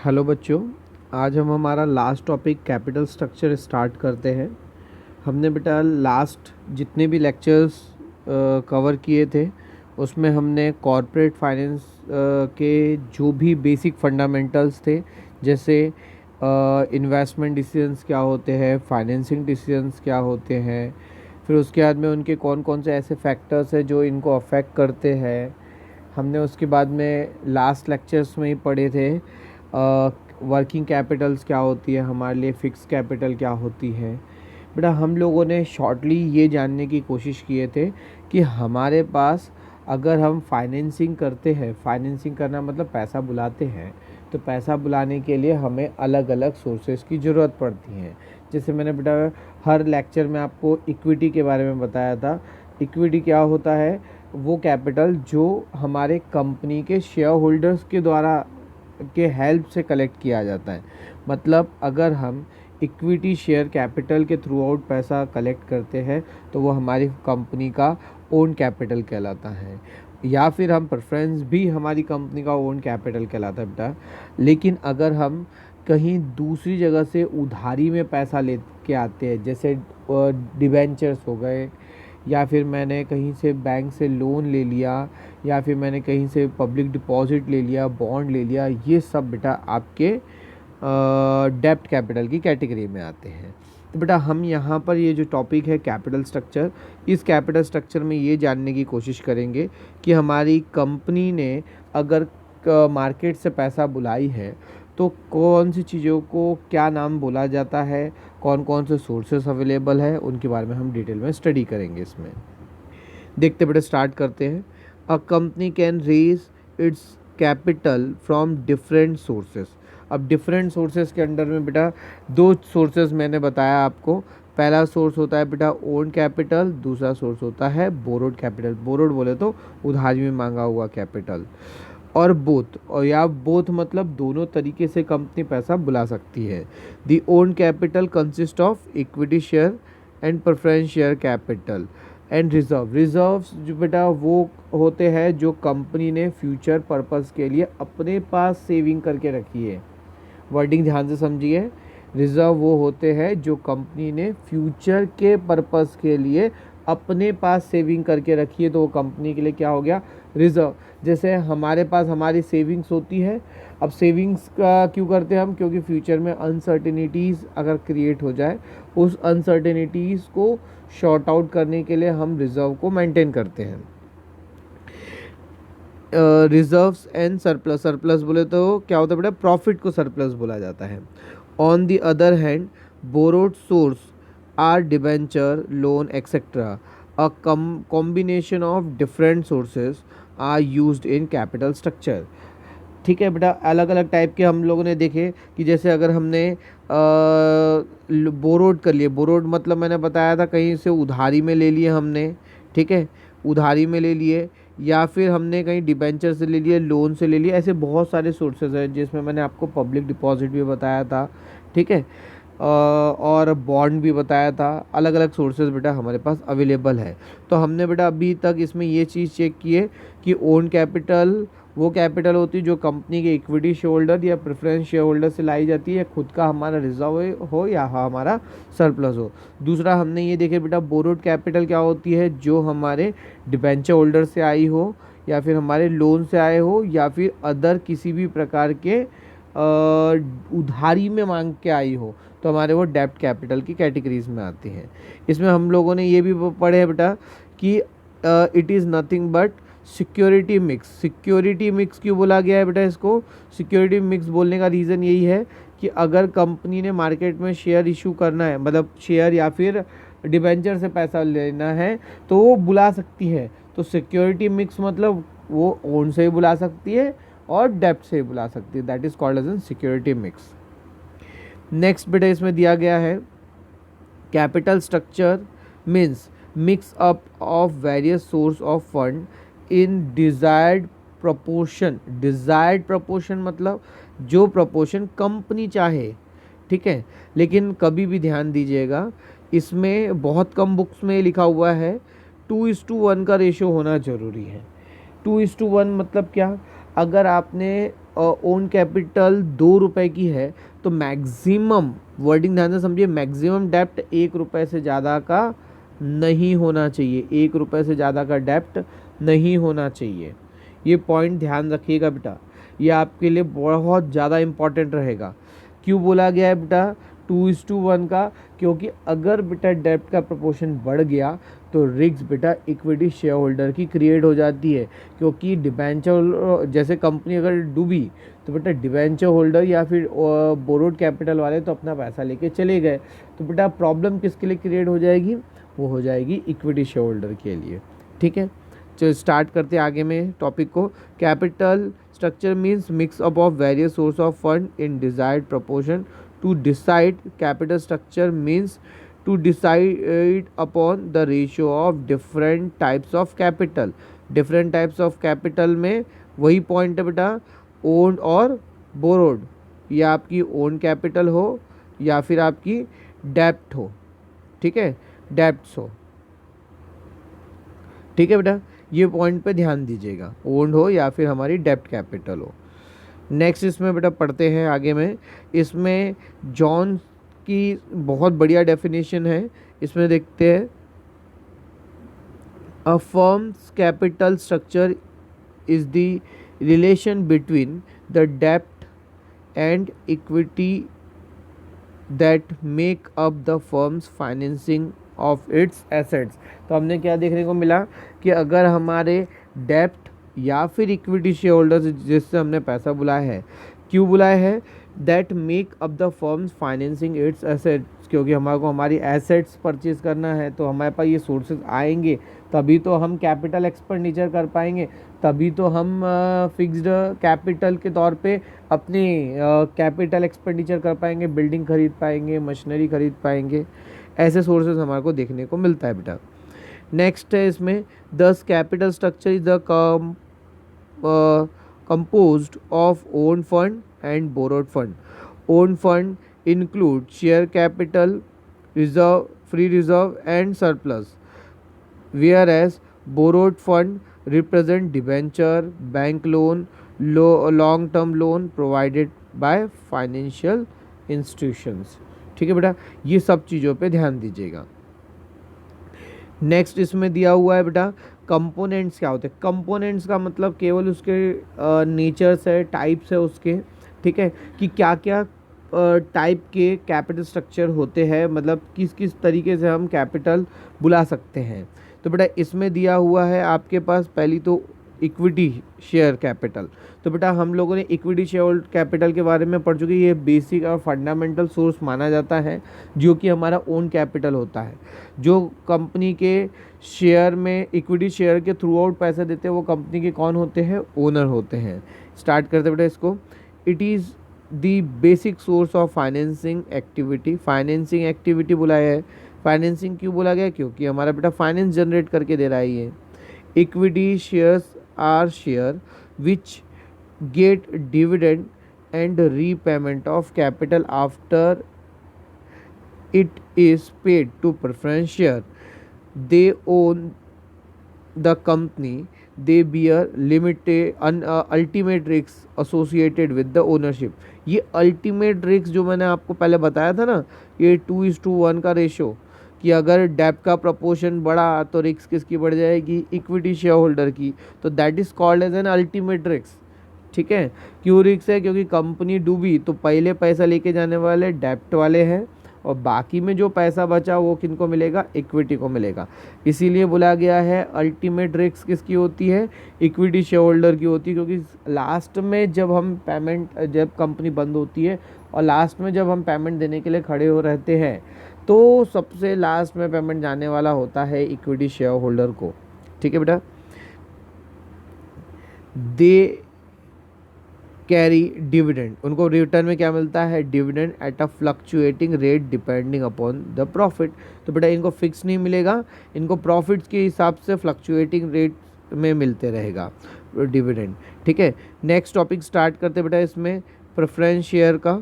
Hello बच्चों। आज हम हमारा last topic capital structure start करते हैं। हमने बेटा लास्ट जितने भी लेक्चर्स कवर किए थे उसमें हमने कॉरपोरेट फाइनेंस के जो भी बेसिक फंडामेंटल्स थे, जैसे इन्वेस्टमेंट डिसीजंस क्या होते हैं, फाइनेंसिंग डिसीजंस क्या होते हैं, फिर उसके बाद में उनके कौन कौन से ऐसे फैक्टर्स हैं जो इनको अफेक्ट करते हैं। हमने उसके बाद में लास्ट लेक्चर्स में ही पढ़े थे वर्किंग कैपिटल्स क्या होती है हमारे लिए, फिक्स कैपिटल क्या होती है। बेटा हम लोगों ने शॉर्टली ये जानने की कोशिश किए थे कि हमारे पास अगर हम फाइनेंसिंग करते हैं, फाइनेंसिंग करना मतलब पैसा बुलाते हैं, तो पैसा बुलाने के लिए हमें अलग अलग सोर्सेज की ज़रूरत पड़ती है। जैसे मैंने बेटा हर लेक्चर में आपको इक्विटी के बारे में बताया था। इक्विटी क्या होता है? वो कैपिटल जो हमारे कंपनी के शेयर होल्डर्स के द्वारा के हेल्प से कलेक्ट किया जाता है। मतलब अगर हम इक्विटी शेयर कैपिटल के थ्रू आउट पैसा कलेक्ट करते हैं तो वो हमारी कंपनी का ओन कैपिटल कहलाता है, या फिर हम प्रेफरेंस भी हमारी कंपनी का ओन कैपिटल कहलाता है बेटा। लेकिन अगर हम कहीं दूसरी जगह से उधारी में पैसा ले के आते हैं, जैसे डिबेंचर्स हो गए, या फिर मैंने कहीं से बैंक से लोन ले लिया, या फिर मैंने कहीं से पब्लिक डिपॉजिट ले लिया, बॉन्ड ले लिया, ये सब बेटा आपके डेब्ट कैपिटल की कैटेगरी में आते हैं। तो बेटा हम यहाँ पर ये जो टॉपिक है कैपिटल स्ट्रक्चर, इस कैपिटल स्ट्रक्चर में ये जानने की कोशिश करेंगे कि हमारी कंपनी ने अगर मार्केट से पैसा बुलाई है तो कौन सी चीज़ों को क्या नाम बोला जाता है, कौन कौन से सोर्सेस अवेलेबल है, उनके बारे में हम डिटेल में स्टडी करेंगे। इसमें देखते बेटा स्टार्ट करते हैं। A company can raise its capital from different sources. अब डिफरेंट सोर्सेस के अंडर में बेटा दो सोर्सेस मैंने बताया आपको। पहला सोर्स होता है बेटा ओन कैपिटल, दूसरा सोर्स होता है बोरोड कैपिटल। बोरोड बोले तो उधारी में मांगा हुआ कैपिटल। और बोथ, और या बोथ मतलब दोनों तरीके से कंपनी पैसा बुला सकती है। दी own capital consist of equity share and preference share capital and reserve. Reserves जो बेटा वो होते हैं जो कंपनी ने फ्यूचर पर्पस के लिए अपने पास सेविंग करके रखी है। वर्डिंग ध्यान से समझिए। रिजर्व वो होते हैं जो कंपनी ने फ्यूचर के पर्पस के लिए अपने पास सेविंग करके रखी है, तो वो कंपनी के लिए क्या हो गया? रिजर्व। जैसे हमारे पास हमारी सेविंग्स होती है। अब सेविंग्स का क्यों करते हैं हम? क्योंकि फ्यूचर में अनसर्टेनिटीज़ अगर क्रिएट हो जाए, उस अनसर्टेनिटीज़ को शॉर्ट आउट करने के लिए हम रिजर्व को मेंटेन करते हैं। Reserves and surplus. सरप्लस बोले तो क्या होता है बेटा? प्रॉफिट को सरप्लस बोला जाता है। On the other hand borrowed source are debenture, loan etcetera. A combination of different sources are used in capital structure. ठीक है बेटा, अलग अलग टाइप के हम लोगों ने देखे कि जैसे अगर हमने बोरोड कर लिए, बोरोड मतलब मैंने बताया था कहीं से उधारी में ले लिए हमने, ठीक है, उधारी में ले लिए, या फिर हमने कहीं डिबेंचर से ले लिए, लोन से ले लिए। ऐसे बहुत सारे सोर्सेज हैं जिसमें मैंने आपको पब्लिक डिपॉजिट भी बताया था, ठीक है, और बॉन्ड भी बताया था। अलग अलग सोर्सेज बेटा हमारे पास अवेलेबल है। तो हमने बेटा अभी तक इसमें ये चीज़ चेक की है कि ओन कैपिटल वो कैपिटल होती है जो कंपनी के इक्विटी शेयर होल्डर या प्रेफरेंस शेयर होल्डर से लाई जाती है, खुद का हमारा रिजर्व हो या हमारा सरप्लस हो। दूसरा हमने ये देखे बेटा बोरोड कैपिटल क्या होती है, जो हमारे डिबेंचर होल्डर से आई हो, या फिर हमारे लोन से आए हो, या फिर अदर किसी भी प्रकार के उधारी में मांग के आई हो, तो हमारे वो डेब्ट कैपिटल की कैटेगरीज में आती हैं। इसमें हम लोगों ने ये भी पढ़े हैं बेटा कि it is nothing but security mix. Security mix क्यों बोला गया है बेटा इसको? सिक्योरिटी मिक्स बोलने का रीज़न यही है कि अगर कंपनी ने मार्केट में शेयर इशू करना है, मतलब शेयर या फिर डिबेंचर से पैसा लेना है, तो वो बुला सकती है। तो सिक्योरिटी मिक्स मतलब वो ओन से ही बुला सकती है और डेब्ट से ही बुला सकती है। That is called as an security mix. Next बेटा इसमें दिया गया है capital structure means mix up of various source of fund in desired proportion. Desired proportion मतलब जो प्रोपोर्शन कंपनी चाहे, ठीक है। लेकिन कभी भी ध्यान दीजिएगा, इसमें बहुत कम बुक्स में लिखा हुआ है 2:1 का रेशियो होना ज़रूरी है। 2:1 मतलब क्या? अगर आपने ओन कैपिटल 2 रुपए की है तो मैक्सिमम, वर्डिंग ध्यान से समझिए, मैक्सिमम डेप्ट 1 रुपए से ज़्यादा का नहीं होना चाहिए, 1 रुपए से ज़्यादा का डेप्ट नहीं होना चाहिए। ये पॉइंट ध्यान रखिएगा बेटा, ये आपके लिए बहुत ज़्यादा इम्पॉर्टेंट रहेगा। क्यों बोला गया है बेटा 2:1 का? क्योंकि अगर बेटा डेप्ट का प्रपोर्शन बढ़ गया तो रिस्क बेटा इक्विटी शेयर होल्डर की क्रिएट हो जाती है। क्योंकि डिबेंचर, जैसे कंपनी अगर डूबी तो बेटा डिबेंचर होल्डर या फिर बोरोड कैपिटल वाले तो अपना पैसा लेके चले गए, तो बेटा प्रॉब्लम किसके लिए क्रिएट हो जाएगी? वो हो जाएगी इक्विटी शेयर होल्डर के लिए। ठीक है, चलो स्टार्ट करते हैं आगे में टॉपिक को। Capital structure means mix up of various source of fund in desired proportion. To decide capital structure means to decide upon the ratio of different types of capital। different types of capital में वही point है बेटा, owned और borrowed, या आपकी own capital हो या फिर आपकी डेप्ट हो। ठीक है, डेप्ट्स हो। ठीक है बेटा, ये पॉइंट पे ध्यान दीजिएगा, ओन्ड हो या फिर हमारी डेप्ट कैपिटल हो। नेक्स्ट इसमें बेटा पढ़ते हैं आगे में। इसमें जॉन की बहुत बढ़िया डेफिनेशन है, इसमें देखते हैं। A firm's capital structure is the relation between the डेप्ट and equity that make up the firm's financing of its assets. तो हमने क्या देखने को मिला कि अगर हमारे डेप्ट या फिर इक्विटी शेयर होल्डर्स जिससे हमने पैसा बुलाया है, क्यों बुलाया है? That make up the firm's financing its assets, क्योंकि हमारे को हमारी एसेट्स परचेज करना है तो हमारे पास ये सोर्सेज आएंगे, तभी तो हम कैपिटल एक्सपेंडिचर कर पाएंगे, तभी तो हम फिक्स्ड कैपिटल के तौर पे अपनी कैपिटल एक्सपेंडिचर कर पाएंगे, बिल्डिंग खरीद पाएंगे, मशीनरी खरीद पाएंगे। ऐसे सोर्सेज हमारे को देखने को मिलता है बेटा। नेक्स्ट है इसमें, दस capital structure is the composed of own fund and borrowed fund। own fund include share capital, reserve, free reserve and surplus, whereas borrowed fund represent debenture, bank loan, long term loan provided by financial institutions। ठीक है बेटा, ये सब चीज़ों पे ध्यान दीजिएगा। Next इसमें दिया हुआ है बेटा, कंपोनेंट्स क्या होते हैं? कंपोनेंट्स का मतलब केवल उसके नेचर्स है, टाइप्स है उसके। ठीक है, कि क्या क्या टाइप के कैपिटल स्ट्रक्चर होते हैं, मतलब किस किस तरीके से हम कैपिटल बुला सकते हैं। तो बेटा इसमें दिया हुआ है आपके पास, पहली तो इक्विटी शेयर कैपिटल। तो बेटा हम लोगों ने इक्विटी शेयर कैपिटल के बारे में पढ़ चुके हैं, ये बेसिक और फंडामेंटल सोर्स माना जाता है जो कि हमारा ओन कैपिटल होता है। जो कंपनी के शेयर में इक्विटी शेयर के थ्रू आउट पैसे देते हैं वो कंपनी के कौन होते हैं? ओनर होते हैं। स्टार्ट करते बेटा इसको। It is the basic source of financing activity. Financing activity बुलाया है, फाइनेंसिंग क्यों बोला गया? क्योंकि हमारा बेटा फाइनेंस जनरेट करके दे रहा है ये। Equity shares are share which get dividend and repayment of capital after it is paid to preference share। they own the company, they bear limited ultimate risks associated with the ownership। ये ultimate risk जो मैंने आपको पहले बताया था ना, ये 2:1 का रेशो, कि अगर डेप्ट का प्रपोर्शन बढ़ा तो रिस्क किसकी बढ़ जाएगी? इक्विटी शेयर होल्डर की। तो that is called as an ultimate risk. ठीक है, क्यों रिस्क है? क्योंकि कंपनी डूबी तो पहले पैसा लेके जाने वाले डेप्ट वाले हैं, और बाकी में जो पैसा बचा वो किनको मिलेगा? इक्विटी को मिलेगा। इसीलिए बोला गया है अल्टीमेट रिस्क किसकी होती है? इक्विटी शेयर होल्डर की होती है। क्योंकि लास्ट में जब हम पेमेंट, जब कंपनी बंद होती है और लास्ट में जब हम पेमेंट देने के लिए खड़े हो रहते हैं तो सबसे लास्ट में पेमेंट जाने वाला होता है इक्विटी शेयर होल्डर को। ठीक है बेटा, दे कैरी डिविडेंड, उनको रिटर्न में क्या मिलता है? Dividend at a fluctuating rate depending upon the profit. तो बेटा इनको फिक्स नहीं मिलेगा, इनको प्रॉफिट्स के हिसाब से फ्लक्चुएटिंग रेट में मिलते रहेगा डिविडेंड। ठीक है, नेक्स्ट टॉपिक स्टार्ट करते बेटा इसमें प्रेफरेंस शेयर का।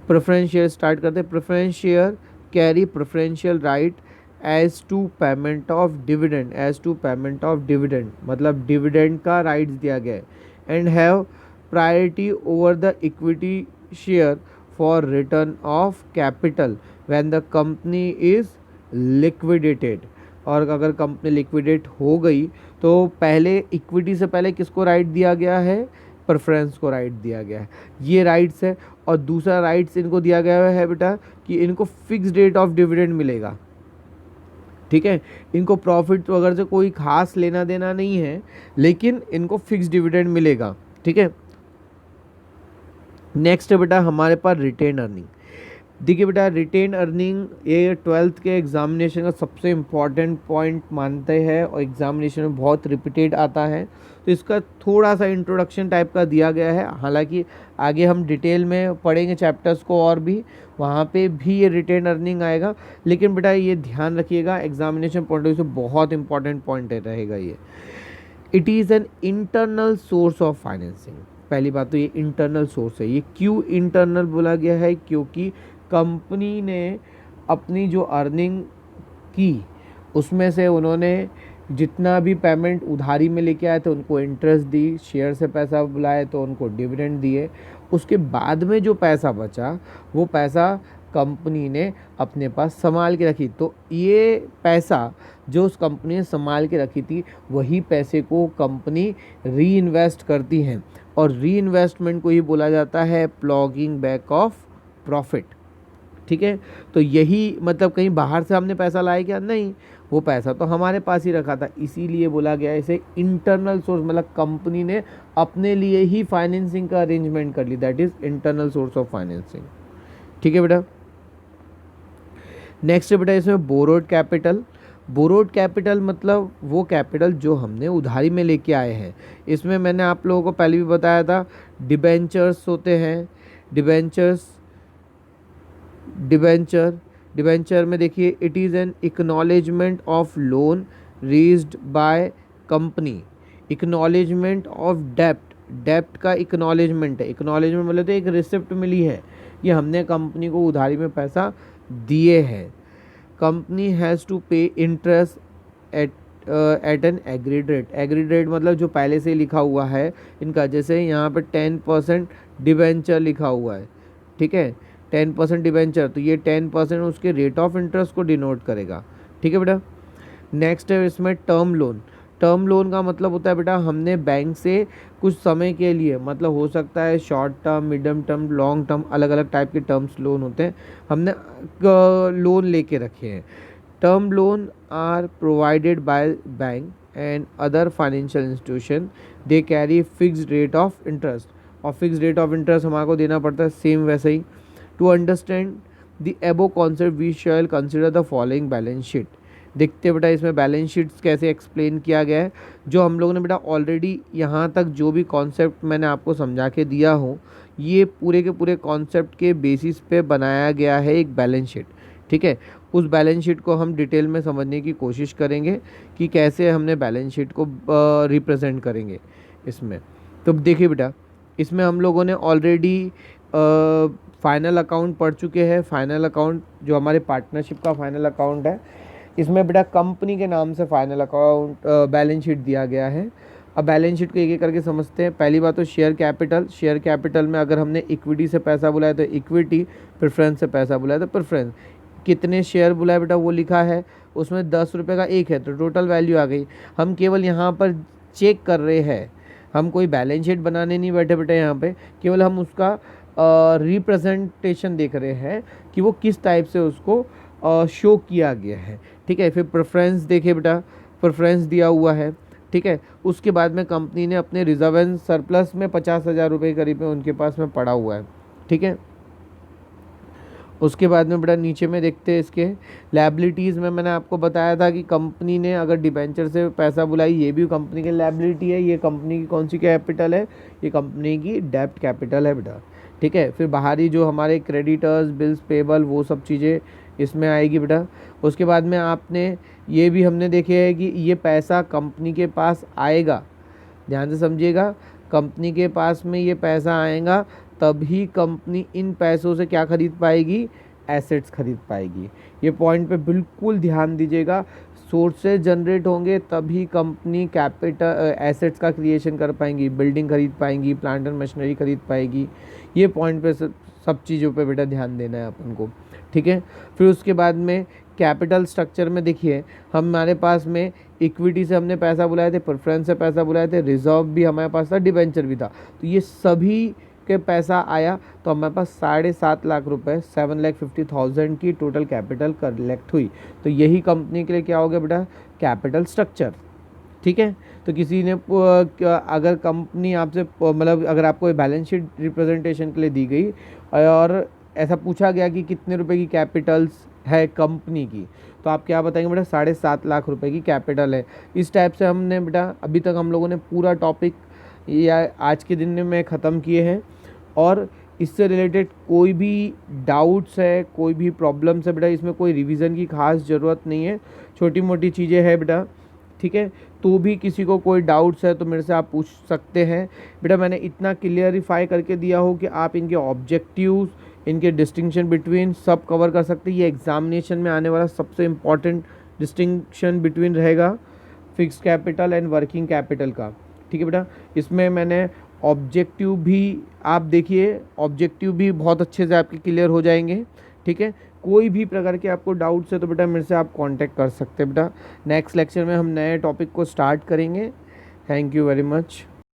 प्रेफरेंस शेयर स्टार्ट करते। Preference share carry preferential right as to payment of dividend, as to payment of dividend मतलब डिविडेंड का राइट्स दिया गया है, and have priority over the equity share for return of capital when the company is liquidated. और अगर company liquidate हो गई तो पहले इक्विटी से पहले किसको राइट दिया गया है, प्रेफरेंस को राइट दिया गया है, ये राइट्स है। और दूसरा राइट्स इनको दिया गया है बेटा कि इनको फिक्स डेट ऑफ डिविडेंड मिलेगा, ठीक है। इनको प्रॉफिट वगैरह से कोई खास लेना देना नहीं है, लेकिन इनको फिक्स डिविडेंड मिलेगा, ठीक है। नेक्स्ट है बेटा हमारे पास रिटेन अर्निंग। देखिए बेटा रिटेन अर्निंग ये 12th के एग्जामिनेशन का सबसे इम्पॉर्टेंट पॉइंट मानते हैं और एग्जामिनेशन में बहुत रिपीटेड आता है, तो इसका थोड़ा सा इंट्रोडक्शन टाइप का दिया गया है। हालांकि आगे हम डिटेल में पढ़ेंगे चैप्टर्स को और भी, वहाँ पे भी ये रिटेन अर्निंग आएगा, लेकिन बेटा ये ध्यान रखिएगा एग्जामिनेशन पॉइंट ऑफ व्यू से बहुत इंपॉर्टेंट पॉइंट रहेगा ये। It is an internal source of financing. पहली बात तो ये इंटरनल सोर्स है। ये क्यों इंटरनल बोला गया है, क्योंकि कंपनी ने अपनी जो अर्निंग की उसमें से उन्होंने जितना भी पेमेंट उधारी में लेके आए थे उनको इंटरेस्ट दी, शेयर से पैसा बुलाए तो उनको डिविडेंड दिए, उसके बाद में जो पैसा बचा वो पैसा कंपनी ने अपने पास संभाल के रखी। तो ये पैसा जो उस कंपनी ने संभाल के रखी थी वही पैसे को कंपनी री इन्वेस्ट करती है, और री इन्वेस्टमेंट को ही बोला जाता है प्लॉगिंग बैक ऑफ प्रॉफिट, ठीक है। तो यही मतलब कहीं बाहर से हमने पैसा लाया क्या, नहीं, वो पैसा तो हमारे पास ही रखा था, इसीलिए बोला गया इसे इंटरनल सोर्स, मतलब कंपनी ने अपने लिए ही फाइनेंसिंग का अरेंजमेंट कर ली, that is internal source of financing, ठीक है बेटा। नेक्स्ट बेटा इसमें बोरोड कैपिटल। बोरोड कैपिटल मतलब वो कैपिटल जो हमने उधारी में लेके आए हैं। इसमें मैंने आप लोगों को पहले भी बताया था डिबेंचर्स होते हैं, डिबेंचर में देखिए it is an acknowledgement of loan raised by company, acknowledgement of डेप्ट का इक्नॉलेजमेंट है। इक्नॉलेजमेंट मतलब तो एक रिसिप्ट मिली है कि हमने कंपनी को उधारी में पैसा दिए हैं। कंपनी हैज़ टू पे interest eight N agreed rate. Agreed rate मतलब जो पहले से लिखा हुआ है इनका, जैसे यहाँ पे 10% डिबेंचर लिखा हुआ है, ठीक है, 10% डिबेंचर, तो ये 10% उसके रेट ऑफ इंटरेस्ट को डिनोट करेगा, ठीक है बेटा। नेक्स्ट है इसमें टर्म लोन। टर्म लोन का मतलब होता है बेटा हमने बैंक से कुछ समय के लिए, मतलब हो सकता है short term, medium term, long term, अलग अलग टाइप के टर्म्स लोन होते हैं, हमने लोन लेके रखे हैं। Term loan are provided by bank and other financial institution, they carry fixed rate of interest, और फिक्स्ड रेट ऑफ इंटरेस्ट हमारे को देना पड़ता है सेम वैसे ही। To understand the above concept we shall consider the following balance sheet. देखते बेटा इसमें बैलेंस शीट्स कैसे एक्सप्लेन किया गया है। जो हम लोगों ने बेटा ऑलरेडी यहाँ तक जो भी कॉन्सेप्ट मैंने आपको समझा के दिया हूँ, ये पूरे के पूरे कॉन्सेप्ट के बेसिस पे बनाया गया है एक बैलेंस शीट, ठीक है। उस बैलेंस शीट को हम डिटेल में समझने की कोशिश करेंगे कि कैसे हमने बैलेंस शीट को रिप्रेजेंट करेंगे इसमें। तो देखिए बेटा इसमें हम लोगों ने ऑलरेडी फाइनल अकाउंट पढ़ चुके हैं। फाइनल अकाउंट जो हमारे पार्टनरशिप का फाइनल अकाउंट है, इसमें बेटा कंपनी के नाम से फाइनल अकाउंट बैलेंस शीट दिया गया है। अब बैलेंस शीट को एक एक करके समझते हैं। पहली बात तो शेयर कैपिटल। शेयर कैपिटल में अगर हमने इक्विटी से पैसा बुलाया तो इक्विटी, प्रेफरेंस से पैसा बुलाया तो प्रेफरेंस। कितने शेयर बुलाए बेटा वो लिखा है, उसमें 10 रुपये का एक है तो टोटल वैल्यू आ गई। हम केवल यहाँ पर चेक कर रहे हैं, हम कोई बैलेंस शीट बनाने नहीं बैठे बेटा, यहाँ पे केवल हम उसका रिप्रेजेंटेशन देख रहे हैं कि वो किस टाइप से उसको शो किया गया है, ठीक है। फिर प्रेफरेंस देखिए बेटा, प्रेफरेंस दिया हुआ है, ठीक है। उसके बाद में कंपनी ने अपने रिजर्व एंड सरप्लस में 50,000 रुपये करीब में उनके पास में पड़ा हुआ है, ठीक है। उसके बाद में बेटा नीचे में देखते हैं इसके लायबिलिटीज़ में मैंने आपको बताया था कि कंपनी ने अगर डिबेंचर से पैसा बुलाई, ये भी कंपनी की लायबिलिटी है। ये कंपनी की कौन सी कैपिटल है, ये कंपनी की डेब्ट कैपिटल है बेटा, ठीक है। फिर बाहरी जो हमारे क्रेडिटर्स, बिल्स पेबल, वो सब चीज़ें इसमें आएगी बेटा। उसके बाद में आपने ये भी हमने देखे है कि ये पैसा कंपनी के पास आएगा, ध्यान से समझिएगा, कंपनी के पास में ये पैसा आएगा तभी कंपनी इन पैसों से क्या खरीद पाएगी, एसेट्स खरीद पाएगी। ये पॉइंट पे बिल्कुल ध्यान दीजिएगा। सोर्सेज जनरेट होंगे तभी कंपनी कैपिटल एसेट्स का क्रिएशन कर पाएंगी, बिल्डिंग खरीद पाएंगी, प्लांट एंड मशीनरी खरीद पाएगी। ये पॉइंट पे सब चीज़ों पे बेटा ध्यान देना है अपन को, ठीक है। फिर उसके बाद में कैपिटल स्ट्रक्चर में देखिए, हमारे पास में इक्विटी से हमने पैसा बुलाए थे, प्रेफरेंस से पैसा बुलाए थे, रिजर्व भी हमारे पास था, डिबेंचर भी था। तो ये सभी के पैसा आया तो हमारे पास 7.5 लाख रुपए 7,50,000 की टोटल कैपिटल कलेक्ट हुई। तो यही कंपनी के लिए क्या हो गया बेटा, कैपिटल स्ट्रक्चर, ठीक है। तो किसी ने अगर कंपनी आपसे मतलब अगर आपको बैलेंस शीट रिप्रेजेंटेशन के लिए दी गई और ऐसा पूछा गया कि कितने रुपए की कैपिटल्स है कंपनी की, तो आप क्या बताएंगे बेटा, 7.5 लाख रुपए की कैपिटल है। इस टाइप से हमने बेटा अभी तक हम लोगों ने पूरा टॉपिक या आज के दिन में ख़त्म किए हैं। और इससे रिलेटेड कोई भी डाउट्स है, कोई भी प्रॉब्लम्स है बेटा, इसमें कोई रिवीजन की खास ज़रूरत नहीं है, छोटी मोटी चीज़ें हैं बेटा, ठीक है। तो भी किसी को कोई डाउट्स है तो मेरे से आप पूछ सकते हैं बेटा। मैंने इतना क्लियरिफाई करके दिया हो कि आप इनके ऑब्जेक्टिव्स, इनके डिस्टिंक्शन बिटवीन सब कवर कर सकते हैं। ये एग्जामिनेशन में आने वाला सबसे इम्पॉर्टेंट डिस्टिंक्शन बिटवीन रहेगा fix capital and working capital का, ठीक है बेटा। इसमें मैंने ऑब्जेक्टिव भी, आप देखिए ऑब्जेक्टिव भी बहुत अच्छे से आपके क्लियर हो जाएंगे, ठीक है। कोई भी प्रकार के आपको डाउट्स है तो बेटा मेरे से आप कांटेक्ट कर सकते हैं बेटा। नेक्स्ट लेक्चर में हम नए टॉपिक को स्टार्ट करेंगे। Thank you very much.